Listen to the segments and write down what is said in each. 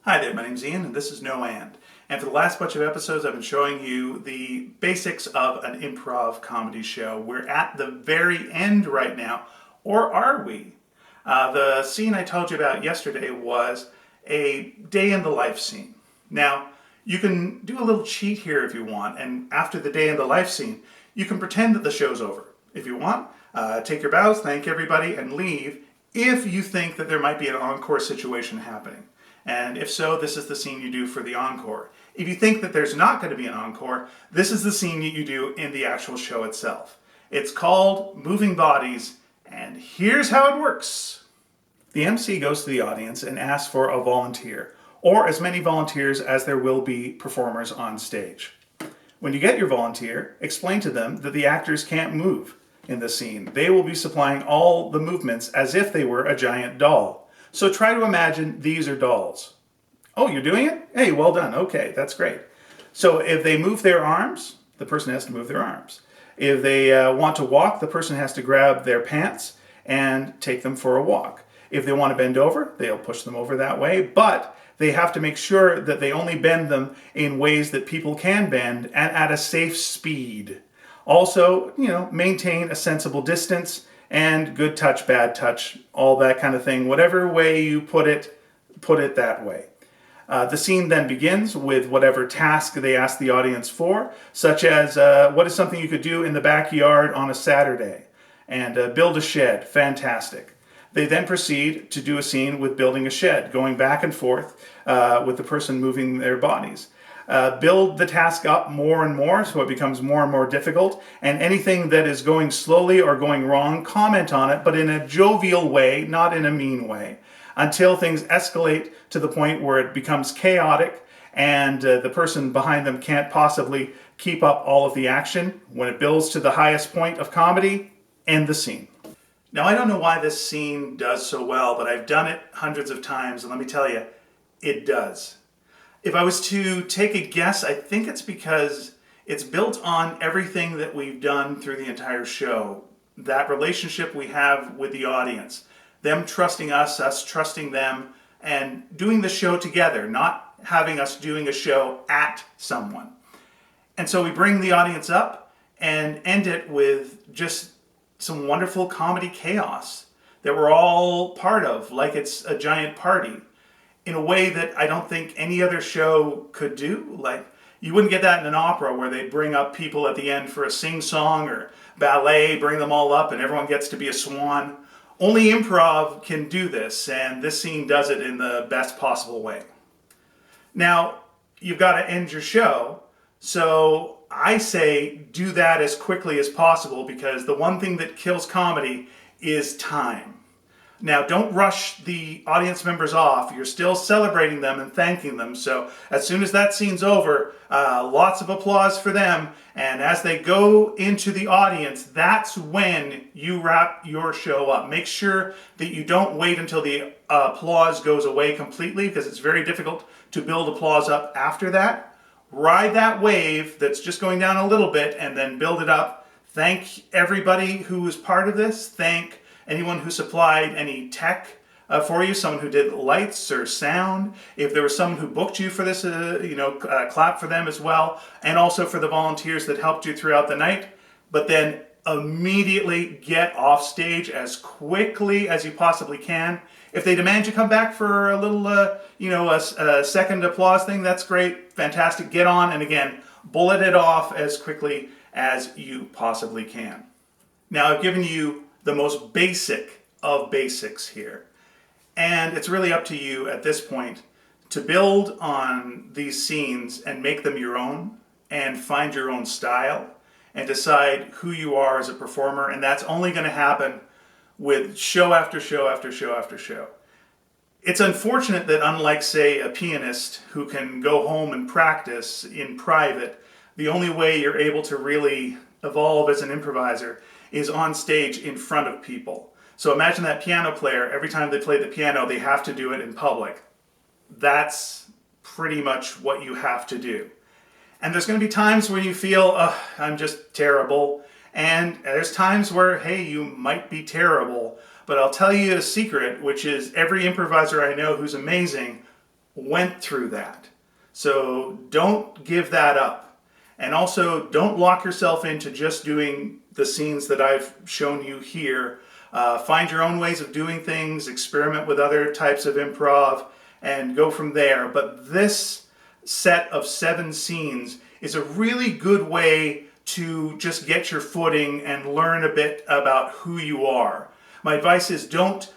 Hi there, my name's Ian, and this is No And. And for the last bunch of episodes, I've been showing you the basics of an improv comedy show. We're at the very end right now, or are we? The scene I told you about yesterday was a day in the life scene. Now, you can do a little cheat here if you want, and after the day in the life scene, you can pretend that the show's over. If you want, take your bows, thank everybody, and leave if you think that there might be an encore situation happening. And if so, this is the scene you do for the encore. If you think that there's not going to be an encore, this is the scene that you do in the actual show itself. It's called Moving Bodies, and here's how it works. The MC goes to the audience and asks for a volunteer, or as many volunteers as there will be performers on stage. When you get your volunteer, explain to them that the actors can't move in the scene. They will be supplying all the movements as if they were a giant doll. So try to imagine these are dolls. Oh, you're doing it? Hey, well done. Okay, that's great. So if they move their arms, the person has to move their arms. If they want to walk, the person has to grab their pants and take them for a walk. If they want to bend over, they'll push them over that way, but they have to make sure that they only bend them in ways that people can bend and at a safe speed. Also, maintain a sensible distance and good touch, bad touch, all that kind of thing. Whatever way you put it that way. The scene then begins with whatever task they ask the audience for, such as what is something you could do in the backyard on a Saturday, and build a shed. Fantastic. They then proceed to do a scene with building a shed, going back and forth with the person moving their bodies. Build the task up more and more so it becomes more and more difficult, and anything that is going slowly or going wrong, comment on it, but in a jovial way, not in a mean way, until things escalate to the point where it becomes chaotic and the person behind them can't possibly keep up all of the action. When it builds to the highest point of comedy, end the scene. Now, I don't know why this scene does so well, but I've done it hundreds of times, and let me tell you, it does. If I was to take a guess, I think it's because it's built on everything that we've done through the entire show. That relationship we have with the audience. Them trusting us, us trusting them, and doing the show together, not having us doing a show at someone. And so we bring the audience up and end it with just some wonderful comedy chaos that we're all part of, like it's a giant party, in a way that I don't think any other show could do. Like, you wouldn't get that in an opera where they bring up people at the end for a sing-song or ballet, bring them all up and everyone gets to be a swan. Only improv can do this, and this scene does it in the best possible way. Now, you've got to end your show, so I say do that as quickly as possible, because the one thing that kills comedy is time. Now, don't rush the audience members off. You're still celebrating them and thanking them. So as soon as that scene's over, lots of applause for them. And as they go into the audience, that's when you wrap your show up. Make sure that you don't wait until the applause goes away completely, because it's very difficult to build applause up after that. Ride that wave that's just going down a little bit and then build it up. Thank everybody who was part of this. Thank anyone who supplied any tech for you, someone who did lights or sound. If there was someone who booked you for this, clap for them as well. And also for the volunteers that helped you throughout the night. But then immediately get off stage as quickly as you possibly can. If they demand you come back for a little, a second applause thing, that's great, fantastic. Get on, and again, bullet it off as quickly as you possibly can. Now, I've given you the most basic of basics here. And it's really up to you at this point to build on these scenes and make them your own and find your own style and decide who you are as a performer. And that's only going to happen with show after show after show after show. It's unfortunate that, unlike, say, a pianist who can go home and practice in private, the only way you're able to really evolve as an improviser is on stage in front of people. So imagine that piano player, every time they play the piano, they have to do it in public. That's pretty much what you have to do. And there's going to be times when you feel, I'm just terrible. And there's times where, hey, you might be terrible. But I'll tell you a secret, which is every improviser I know who's amazing went through that. So don't give that up. And also don't lock yourself into just doing the scenes that I've shown you here. Find your own ways of doing things, experiment with other types of improv, and go from there. But this set of 7 scenes is a really good way to just get your footing and learn a bit about who you are. My advice is don't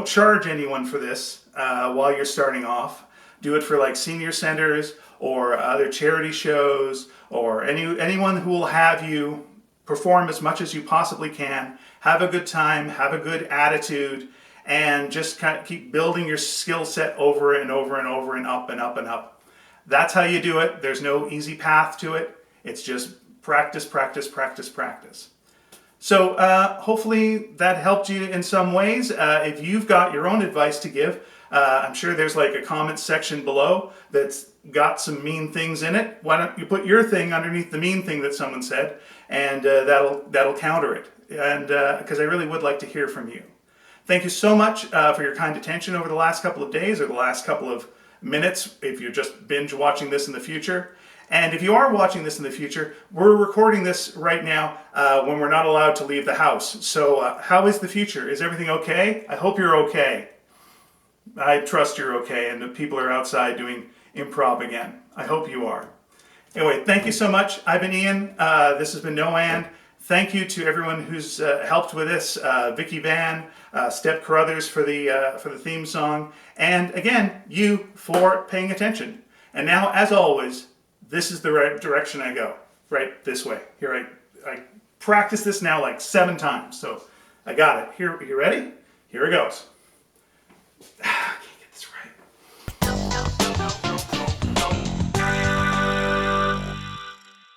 charge anyone for this while you're starting off. Do it for like senior centers or other charity shows or anyone who will have you perform as much as you possibly can. Have a good time, have a good attitude, and just kind of keep building your skill set over and over and over and up and up and up. That's how you do it. There's no easy path to it. It's just practice, practice, practice, practice. So hopefully that helped you in some ways. If you've got your own advice to give, I'm sure there's like a comment section below that's got some mean things in it. Why don't you put your thing underneath the mean thing that someone said, and that'll counter it. And because I really would like to hear from you. Thank you so much for your kind attention over the last couple of days or the last couple of minutes if you're just binge watching this in the future. And if you are watching this in the future, we're recording this right now when we're not allowed to leave the house. So how is the future? Is everything okay? I hope you're okay. I trust you're okay and the people are outside doing improv again. I hope you are. Anyway, thank you so much. I've been Ian. This has been No And. Thank you to everyone who's helped with this. Vicky Van, Step Carruthers for the theme song. And again, you for paying attention. And now, as always, this is the right direction I go. Right this way. Here I practiced this now like 7 times. So I got it. Here, you ready? Here it goes.